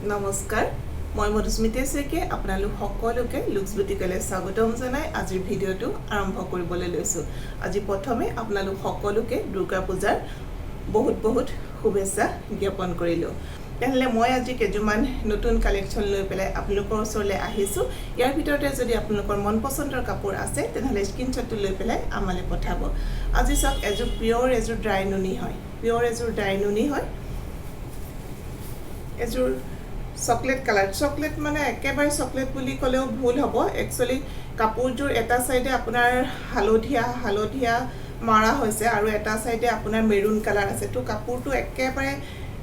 নমস্কাৰ মই মধুস্মিতা শইকীয়া আপোনালোক সকলোকে লুক্স বুটিকলৈ স্বাগতম জনাই আজিৰ ভিডিঅ'টো আৰম্ভ কৰিবলৈ লৈছো আজি প্ৰথমে আপোনালোক সকলোকে দুৰ্গা পূজাৰ বহুত শুভেচ্ছা জ্ঞাপন কৰিলো তেহলে মই আজি কেজুমান নতুন কালেকচন লৈ পেলাই আপোনালোকৰ ওচৰলৈ আহিছো ইয়াৰ ভিতৰতে যদি আপোনালোকৰ মন পছন্দৰ কাপোৰ আছে তেহলে স্ক্ৰিনশ্বটটো লৈ পেলাই আমালে পঠাব আজি সব এজু পিওৰ এজু ড্ৰাই নুনি হয় পিওৰ এজু ড্ৰাই নুনি হয় এজুৰ চকলেট কালাৰ চকলেট মানে একেবাৰে চকলেট বুলি কলেও ভুল হ'ব একচুয়ালি কাপোৰজোৰ এটা সাইডে আপোনাৰ হালধীয়া মাৰা হৈছে আৰু এটা সাইডে আপোনাৰ মেৰুন কালাৰ আছে তো কাপোৰটো একেবাৰে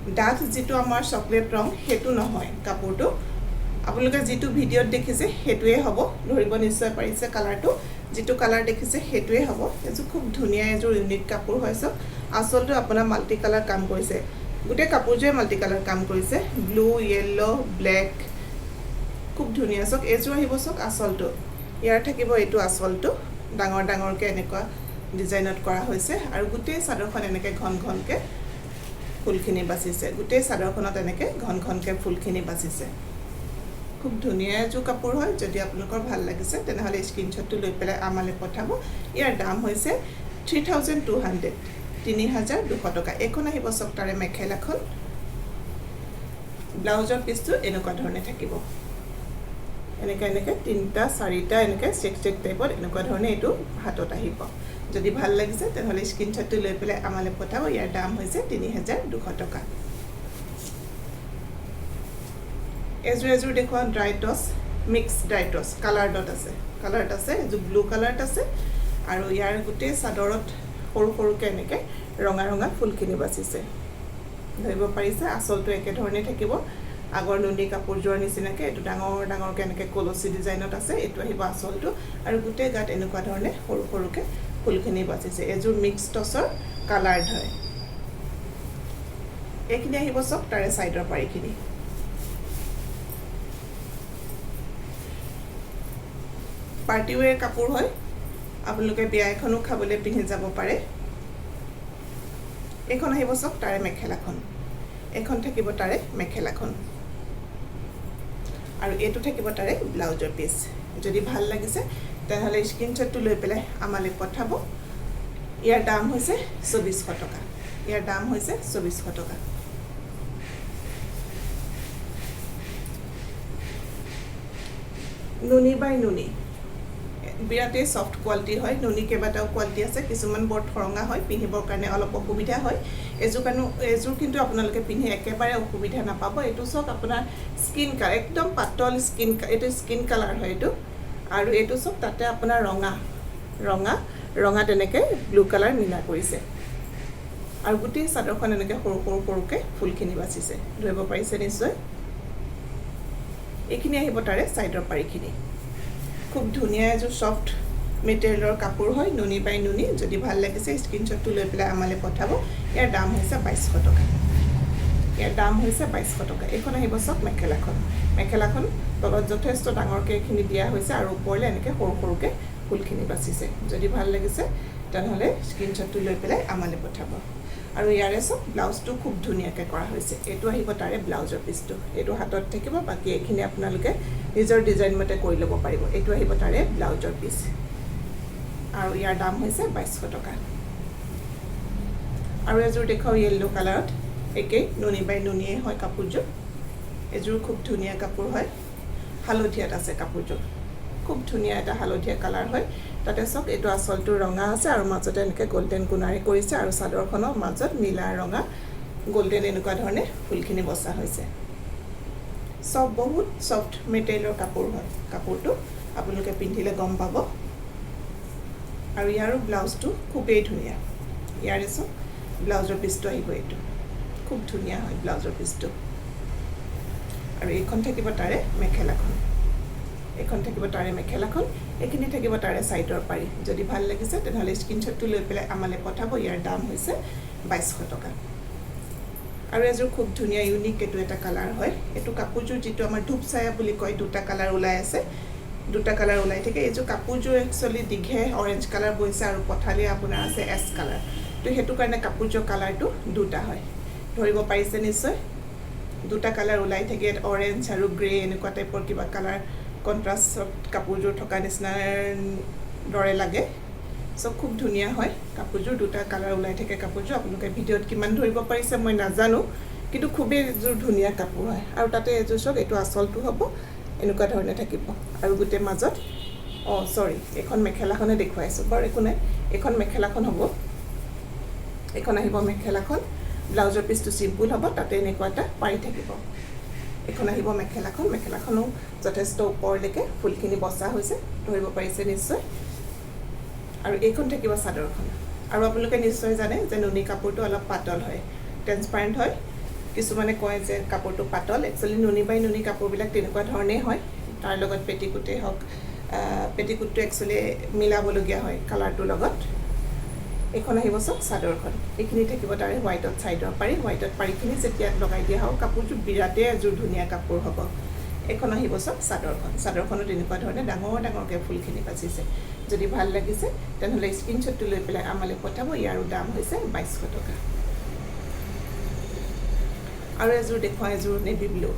ডাঠ যেটো আমাৰ চকলেট ৰং হেতু নহয় কাপোৰটো আপোনালোকে যেটো ভিডিওত দেখিছে হেতুৱে হ'ব ধৰিব নিশ্চয় পাৰিছে কালাৰটো যেটো কালাৰ দেখিছে হেতুৱে হ'ব এজু খুব ধুনিয়া এজুৰ ইউনিক কাপোৰ হৈছে আসলটো আপোনাৰ মাল্টি কালাৰ কাম কৰিছে গুটে কাপোৰজোৱে মাল্টি কালাৰ কাম কৰিছে ব্লু ইয়েলো ব্ল্যাক খুব ধুনিয়া সক এজু আহিব সক আসলটো ইয়াৰ থাকিব এটো আসলটো ডাঙৰকে এনেকুৱা ডিজাইনত কৰা হৈছে আৰু গুটে চাদৰখন এনেকে ঘনকে ফুলখিনি বাছিছে গুটে চাদৰখনত এনেকে ঘনকে ফুলখিনি বাছিছে খুব ধুনিয়া এজু কাপোৰ হয় যদি আপোনালোকৰ ভাল লাগিছে তেনেহলে স্ক্ৰিনশ্বটটো লৈ পেলাই আমালে পঠাব ইয়াৰ দাম হৈছে 3200 3200 টকা এখন আহিব সপ্তাহে মেখেলাখন ব্লাউজৰ পিছটো এনেকুৱা ধৰণে থাকিব এনেকে তিনটা চাৰিটা এনেকে চেক টাইপৰ এনেকুৱা ধৰণে এটো হাতত আহিব যদি ভাল লাগিছে তেনহলে স্ক্ৰিনশ্বটটো লৈ পেলাই আমালে পঠাব ইয়াৰ দাম হৈছে 3200 টকা এজু দেখুৱা ড্ৰাই টছ মিক্স ড্ৰাই টছ কালাৰ ডট আছে কালাৰত আছে এজু ব্লু কালাৰত আছে আৰু ইয়াৰ গুটে চাদৰত সৰুকে এনেকে ৰঙা ফুলখিনি বাছিছে ধৰিব পাৰিছে আসলটো একে ধৰণে থাকিব আগৰ নুনি কাপোৰজোৰ নিচিনাকে এটো ডাঙৰকে এনেকে কলসি ডিজাইনত আছে এটো আহিব আসলটো আৰু গুটে গাত এনেকুৱা ধৰণে সৰুকে ফুলখিনি বাছিছে এজুৰ মিক্স টছৰ কালাৰ হয় এখিনি আহিব সব তাৰে সাইডৰ পাৰিখিনি পাৰ্টি ওয়্যাৰ কাপোৰ হয় আপোনালোকে বিয়া এখনো খাবলৈ পিন্ধি যাব পাৰে এখন আহিব সব তাৰে মেখেলাখন এখন থাকিব তাৰে মেখেলাখন আৰু এটো থাকিব তাৰে ব্লাউজৰ পিস যদি ভাল লাগিছে তেনহলে স্ক্ৰিনশ্বটটো লৈ পেলাই আমালে পঠাব ইয়াৰ দাম হৈছে 2400 টকা ইয়াৰ দাম হৈছে 2400 টকা নুনি বাই নুনি বিৰাতে সফট কোৱালিটি হয় নুনি কেবাটাও কোৱালিটি আছে কিছুমান বৰ থৰঙা হয় পিন্ধিবৰ কাৰণে অলপ অসুবিধা হয় এজু কিন্তু আপোনালোকে পিন্ধি একেবাৰে অসুবিধা নাপাব এটো সক আপোনাৰ স্কিন কালাৰ একদম পাতল স্কিন কালাৰ হয় এটো আৰু এটো সক তাতে আপোনাৰ ৰঙা তেনেকে ব্লু কালাৰ মিলা কৰিছে আৰু গুটি চাদৰখন এনেকে সৰুকে ফুলখিনি বাছিছে ধৰিব পাৰিছে নিশ্চয় এখিনি আহিব তাৰে সাইডৰ পাৰিখিনি খুব ধুনিয়া এজু সফট মেটেৰিয়েলৰ কাপোৰ হয় নুনি বাই নুনি যদি ভাল লাগিছে স্ক্ৰিনশ্বটটো লৈ পেলাই আমালে পঠাব ইয়াৰ দাম হৈছে 2200 টকা ইয়াৰ দাম হৈছে 2200 টকা এখন আহিব সব মেখেলাখন তলত যথেষ্ট ডাঙৰকে এখিনি দিয়া হৈছে আৰু ওপৰলে এনেকে সৰুকে ফুলখিনি বাছিছে যদি ভাল লাগিছে তেনহলে স্ক্ৰিনশ্বটটো লৈ পেলাই আমালে পঠাব আৰু ইয়াৰে সব ব্লাউজটো খুব ধুনিয়াকে কৰা হৈছে এটো আহিব তাৰে ব্লাউজৰ পিছটো এটো হাতত থাকিব বাকি এখিনি আপোনালোকে নিজৰ ডিজাইন মতে কৰি ল'ব পাৰিব এটো আহিব তাৰে ব্লাউজৰ পিছ আৰু ইয়াৰ দাম হৈছে 2200 টকা আৰু এজুৰ দেখাও ইয়েলো কালাৰত একে নুনি বাই নুনিয়ে হয় কাপোৰজোৰ এজুৰ খুব ধুনিয়া কাপোৰ হয় হালধীয়াত আছে কাপোৰজোৰ খুব ধুনিয়া এটা হালধীয়া কালাৰ হয় তাতে সক এটো আসলটো ৰঙা আছে আৰু মাজতে এনেকে গোল্ডেন কুনাৰি কৰিছে আৰু চাদৰখনৰ মাজত নীলা ৰঙা গোল্ডেন এনেকুৱা ধৰণে ফুলখিনি বসা হৈছে সব বহুত সফট মেটেৰিয়েলৰ কাপোৰ হয় কাপোৰটো আপোনালোকে পিন্ধিলে গম পাব আৰু ইয়াৰ ব্লাউজটো খুবেই ধুনিয়া ইয়াৰ সব ব্লাউজৰ পিছটো আহিব এটো খুব ধুনিয়া হয় ব্লাউজৰ পিছটো আৰু এইখন থাকিব তাৰে মেখেলাখন এখিনি থাকিব তাৰে সাইডৰ পাৰি যদি ভাল লাগিছে তেনহলে স্ক্ৰিনশ্বটটো লৈ পেলাই আমালে পঠাব ইয়াৰ দাম হৈছে 2200 টকা আৰু এজুৰ খুব ধুনিয়া ইউনিক এটো এটা কালাৰ হয় এটো কাপোৰজোৰ যেটো আমাৰ ধূপছায়া বুলি কয় দুটা কালাৰ ওলাই আছে দুটা কালাৰ ওলাই থাকে এজু কাপোৰজোৰ একচুয়ালি দিঘে অৰেঞ্জ কালাৰ বৈছে আৰু পঠালি আপোনাৰ আছে এছ কালাৰ তো হেতু কাৰণে কাপোৰজোৰ কালাৰটো দুটা হয় ধৰিব পাৰিছে নিশ্চয় দুটা কালাৰ ওলাই থাকে অৰেঞ্জ আৰু গ্ৰে এনেকুৱা টাইপৰ কিবা কালাৰ কন্ট্ৰাষ্টত কাপোৰযোৰ থকা নিচিনাৰ দৰে লাগে সব খুব ধুনীয়া হয় কাপোৰযোৰ দুটা কালাৰ ওলাই থাকে কাপোৰযোৰ আপোনালোকে ভিডিঅ'ত কিমান ধৰিব পাৰিছে মই নাজানো কিন্তু খুবেই এযোৰ ধুনীয়া কাপোৰ হয় আৰু তাতে এযোৰ চক এইটো আচলটো হ'ব এনেকুৱা ধৰণে থাকিব আৰু গোটেই মাজত সৰি এখন মেখেলাখনে দেখুৱাইছোঁ বাৰু একো নাই এখন মেখেলাখন হ'ব এখন আহিব মেখেলাখন ব্লাউজৰ পিচটো চিম্পুল হ'ব তাতে এনেকুৱা এটা পাৰি থাকিব এখন আহিব মেখেলাখনো যথেষ্ট ওপৰলৈকে ফুলখিনি বসা হৈছে ধৰিব পাৰিছে নিশ্চয় আৰু এইখন থাকিব চাদৰখন আৰু আপোনালোকে নিশ্চয় জানে যে নুনি কাপোৰটো অলপ পাতল হয় ট্ৰান্সপাৰেণ্ট হয় কিছুমানে কয় যে কাপোৰটো পাতল একচুৱেলি নুনি বাই নুনি কাপোৰবিলাক তেনেকুৱা ধৰণেই হয় তাৰ লগত পেটিকুটে হওক পেটিকুটটো একচুৱেলি মিলাবলগীয়া হয় কালাৰটোৰ লগত এখন আহিব চক চাদৰখন এইখিনি থাকিব তাৰে হোৱাইটত চাইডৰ পাৰি হোৱাইটত পাৰিখিনি যেতিয়া লগাই দিয়া হ'ব কাপোৰটো বিৰাটেই এযোৰ ধুনীয়া কাপোৰ হ'ব এখন আহিব চক চাদৰখনো তেনেকুৱা ধৰণে ডাঙৰকৈ ফুলখিনি বাচিছে যদি ভাল লাগিছে তেনেহ'লে স্ক্ৰীনশ্বটটো লৈ পেলাই আমালৈ পঠাব ইয়াৰো দাম হৈছে 2200 টকা আৰু এযোৰ দেখুৱা এযোৰ নেভি ব্লু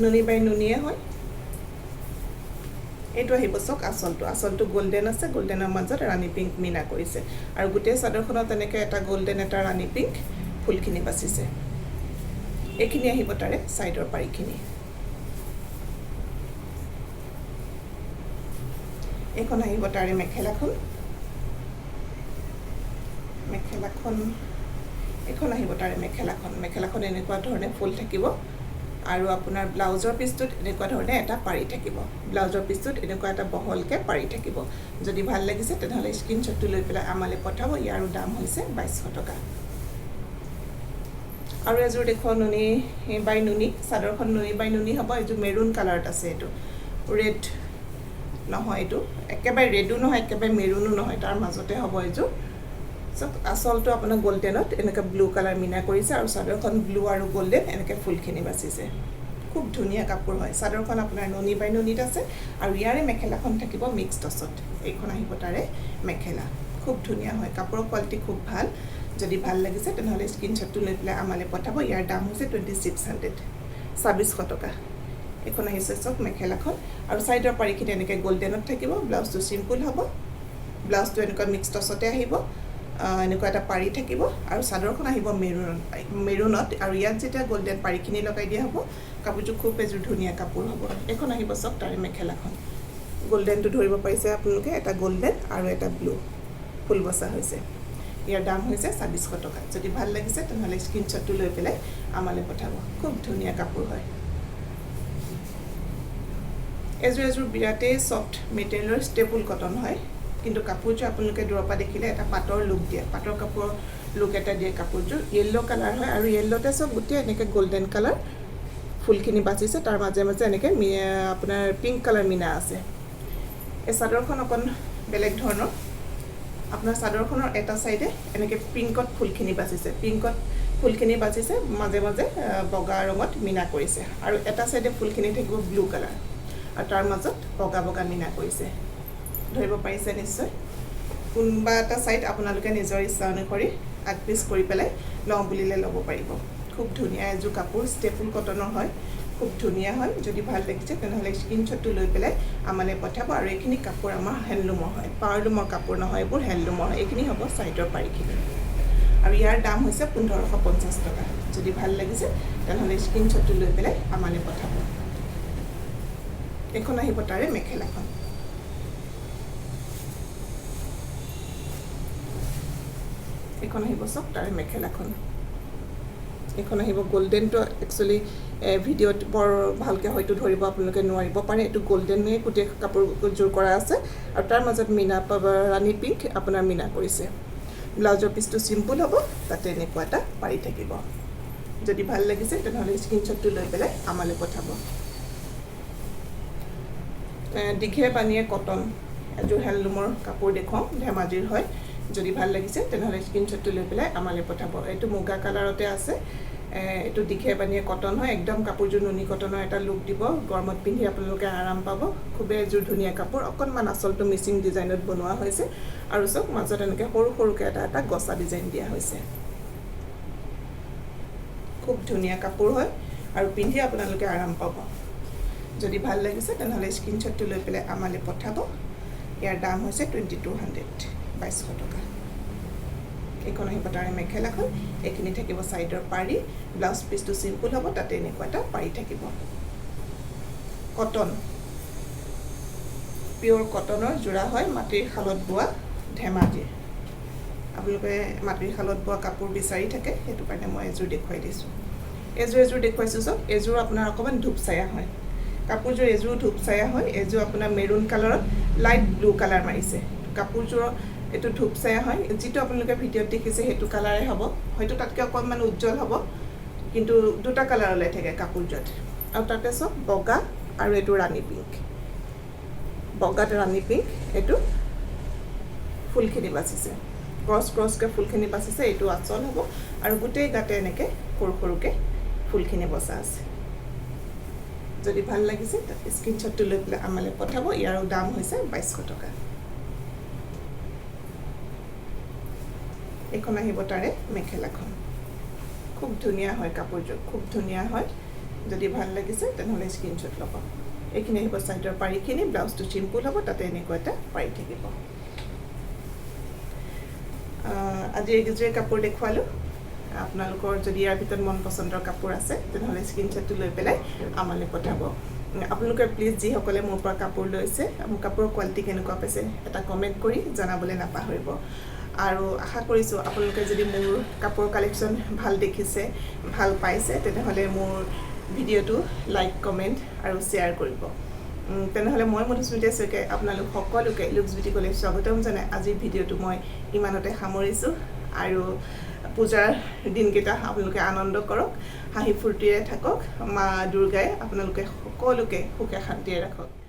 নুনি বাই নুনিয়ে হয় এইটো আহিব চক আচলটো গোল্ডেন আছে গোল্ডেনৰ মাজত ৰাণী পিংক মিনা কৰিছে আৰু গোটেই চাদৰখনত তেনেকৈ এটা গোল্ডেন এটা ৰাণী পিংক ফুলখিনি বাচিছে এইখিনি আহিব তাৰে চাইডৰ পাৰিখিনি এইখন আহিব তাৰে মেখেলাখন এইখন আহিব তাৰে মেখেলাখন এনেকুৱা ধৰণে ফুল থাকিব আৰু আপোনাৰ ব্লাউজৰ পিচটোত এনেকুৱা ধৰণে এটা পাৰি থাকিব ব্লাউজৰ পিচটোত এনেকুৱা এটা বহলকৈ পাৰি থাকিব যদি ভাল লাগিছে তেনেহ'লে স্ক্ৰীনশ্বটটো লৈ পেলাই আমালৈ পঠাব ইয়াৰো দাম হৈছে 2200 টকা আৰু এযোৰ দেখুৱা নুনি বাই নুনি চাদৰখন নুনি বাই নুনি হ'ব এযোৰ মেৰুন কালাৰত আছে এইটো ৰেড নহয় এইটো একেবাৰে ৰেডো নহয় একেবাৰে মেৰুনো নহয় তাৰ মাজতে হ'ব এযোৰ সব আচলটো আপোনাৰ গোল্ডেনত এনেকৈ ব্লু কালাৰ মিনা কৰিছে আৰু চাদৰখন ব্লু আৰু গোল্ডেন এনেকৈ ফুলখিনি বাচিছে খুব ধুনীয়া কাপোৰ হয় চাদৰখন আপোনাৰ নুনি বাই নুনিত আছে আৰু ইয়াৰে মেখেলাখন থাকিব মিক্স টছত এইখন আহিব তাৰে মেখেলা খুব ধুনীয়া হয় কাপোৰৰ কোৱালিটি খুব ভাল যদি ভাল লাগিছে তেনেহ'লে স্ক্ৰীনশ্বটটো লৈ পেলাই আমালৈ পঠাব ইয়াৰ দাম হৈছে 2600 টকা এখন আহিছে চক মেখেলাখন আৰু চাইডৰ পাৰিখিনি এনেকৈ গোল্ডেনত থাকিব ব্লাউজটো চিম্পুল হ'ব ব্লাউজটো এনেকুৱা মিক্স টছতে আহিব এনেকুৱা এটা পাৰি থাকিব আৰু চাদৰখন আহিব মেৰুনত আৰু ইয়াত যেতিয়া গোল্ডেন পাৰিখিনি লগাই দিয়া হ'ব কাপোৰটো খুব এযোৰ ধুনীয়া কাপোৰ হ'ব এখন আহিব চক তাৰে মেখেলাখন গোল্ডেনটো ধৰিব পাৰিছে আপোনালোকে এটা গোল্ডেন আৰু এটা ব্লু ফুল বসা হৈছে ইয়াৰ দাম হৈছে 2600 টকা যদি ভাল লাগিছে তেনেহ'লে স্ক্ৰীনশ্বটটো লৈ পেলাই আমালৈ পঠাব খুব ধুনীয়া কাপোৰ হয় এযোৰ বিৰাটেই সফ্ট মেটেৰিয়েলৰ ষ্টেপুল কটন হয় কিন্তু কাপোৰযোৰ আপোনালোকে দূৰৰ পৰা দেখিলে এটা পাটৰ লুক দিয়ে পাটৰ কাপোৰৰ লুক এটা দিয়ে কাপোৰযোৰ য়েল্লো কালাৰ হয় আৰু য়েল্লোতে চব গোটেই এনেকৈ গোল্ডেন কালাৰ ফুলখিনি বাচিছে তাৰ মাজে মাজে এনেকৈ আপোনাৰ পিংক কালাৰ মিনা আছে এই চাদৰখন অকণ বেলেগ ধৰণৰ আপোনাৰ চাদৰখনৰ এটা চাইডে এনেকৈ পিংকত ফুলখিনি বাচিছে মাজে মাজে বগা ৰঙত মিনা কৰিছে আৰু এটা চাইডে ফুলখিনি থাকিব ব্লু কালাৰ আৰু তাৰ মাজত বগা মিনা কৰিছে ধৰিব পাৰিছে নিশ্চয় কোনবা এটা সাইড আপোনালোকে নিজৰ ইচ্ছা অনুসৰি আগপিছ কৰি পেলাই লওঁ বুলিলে ল'ব পাৰিব খুব ধুনীয়া এযোৰ কাপোৰ ষ্টেপুল কটনৰ হয় খুব ধুনীয়া হয় যদি ভাল লাগিছে তেনেহ'লে স্ক্ৰীনশ্বটটো লৈ পেলাই আমালৈ পঠাব আৰু এইখিনি কাপোৰ আমাৰ হেণ্ডলুমৰ হয় পাৱাৰলুমৰ কাপোৰ নহয় এইবোৰ হেণ্ডলুমৰ হয় এইখিনি হ'ব চাইডৰ পাৰিখিনি আৰু ইয়াৰ দাম হৈছে 1550 টকা যদি ভাল লাগিছে তেনেহ'লে স্ক্ৰীনশ্বটটো লৈ পেলাই আমালৈ পঠাব এখন আহিব তাৰে মেখেলাখন এখন আহিব চক তাৰে মেখেলাখন এখন আহিব গোল্ডেনটো একচুৱেলি ভিডিঅ'ত বৰ ভালকৈ হয়তো ধৰিব আপোনালোকে নোৱাৰিব পাৰে এইটো গোল্ডেনে গোটেই কাপোৰযোৰ কৰা আছে আৰু তাৰ মাজত মিনা ৰাণী পিংক আপোনাৰ মিনা কৰিছে ব্লাউজৰ পিচটো চিম্পুল হ'ব তাতে এনেকুৱা এটা পাৰি থাকিব যদি ভাল লাগিছে তেনেহ'লে স্ক্ৰীনশ্বটটো লৈ পেলাই আমালৈ পঠাব দীঘে বানিয়ে কটন এযোৰ হেণ্ডলুমৰ কাপোৰ দেখুৱাওঁ ধেমাজিৰ হয় যদি ভাল লাগিছে তেনেহ'লে স্ক্ৰীনশ্বটটো লৈ পেলাই আমালৈ পঠাব এইটো মুগা কালাৰতে আছে এইটো দীঘে বানিয়ে কটন হয় একদম কাপোৰযোৰ নুনি কটনৰ এটা লুক দিব গৰমত পিন্ধি আপোনালোকে আৰাম পাব খুবেই এযোৰ ধুনীয়া কাপোৰ অকণমান আচলটো মিচিং ডিজাইনত বনোৱা হৈছে আৰু চব মাজত এনেকৈ সৰুকৈ এটা গছা ডিজাইন দিয়া হৈছে খুব ধুনীয়া কাপোৰ হয় আৰু পিন্ধি আপোনালোকে আৰাম পাব যদি ভাল লাগিছে তেনেহ'লে স্ক্ৰীনশ্বটটো লৈ পেলাই আমালৈ পঠাব ইয়াৰ দাম হৈছে 2200 2200 টকা এইখন আহিব তাৰে মেখেলাখন এইখিনি থাকিব সাইডৰ পাৰি ব্লাউজ পিছটো সিম্পল হ'ব তাতে এনেকুৱা এটা পাৰি থাকিব কটন পিওৰ কটনৰ জোৰা হয় মাটিৰ শালত বোৱা ধেমাজি আপোনালোকে মাটিৰ শালত বোৱা কাপোৰ বিচাৰি থাকে সেইটো কাৰণে মই এজোৰ দেখুৱাই দিছোঁ এজোৰ দেখুৱাইছোঁ সব এজোৰ আপোনাৰ অকমান ধূপছায়া হয় কাপোৰজোৰ এজোৰ ধূপছায়া হয় এজোৰ আপোনাৰ মেৰুন কালাৰত লাইট ব্লু কালাৰ মাৰিছে কাপোৰজোৰ এটো ধূপছায়া হয় যেটো আপোনালোকে ভিডিঅ'ত দেখিছে হেতু কালাৰে হ'ব হয়তো তাতকে অকমান উজ্জ্বল হ'ব কিন্তু দুটা কালাৰ ওলাই থাকে কাপোৰজোৰত আৰু তাতে সব বগা আৰু এটো ৰাণী পিংক বগাত ৰাণী পিংক এটো ফুলখিনি বাছিছে ক্ৰছ কে ফুলখিনি বাছিছে এটো আচল হ'ব আৰু গুটেই গাতে এনেকে সৰুকে ফুলখিনি বসা আছে যদি ভাল লাগিছে স্ক্ৰীনশ্বটটো লৈ পেলাই আমালৈ পঠাব ইয়াৰ দাম হৈছে 2200 টকা এখন আহিব তাৰে মেখেলাখন খুব ধুনীয়া হয় কাপোৰযোৰ খুব ধুনীয়া হয় যদি ভাল লাগিছে তেনেহ'লে স্ক্ৰীনশ্বট ল'ব এইখিনি আহিব সাইডৰ পাৰিখিনি ব্লাউজটো সিম্পল হ'ব তাতে এনেকুৱা এটা পাৰি থাকিব আজি এইকেইযোৰ কাপোৰ দেখুৱালো আপোনালোকৰ যদি ইয়াৰ ভিতৰত মন পছন্দৰ কাপোৰ আছে তেনেহ'লে স্ক্ৰীনশ্বটটো লৈ পেলাই আমালৈ পঠাব আপোনালোকে প্লিজ যি সকলে মোৰ পৰা কাপোৰ লৈছে মোৰ কাপোৰৰ কোৱালিটি কেনেকুৱা পাইছে এটা কমেন্ট কৰি জনাবলৈ নাপাহৰিব আৰু আশা কৰিছো আপোনালোকে যদি মোৰ কাপোৰ কালেকচন ভাল দেখিছে ভাল পাইছে তেনেহ'লে মোৰ ভিডিঅ'টো লাইক কমেন্ট আৰু শেয়াৰ কৰিব তেনেহ'লে মই মধুস্মিতা সৈকে আপোনালোক সকলোকে লুক্স বিউটি কলেজ স্বাগতম জনাই আজি ভিডিঅ'টো মই ইমানতে সামৰিছো আৰু পূজাৰ দিনকেইটা আপোনালোকে আনন্দ কৰক হাঁহি ফূৰ্তিৰে থাকক মা দুৰ্গাই আপোনালোকে সকলোকে সুখে শান্তিৰে ৰাখক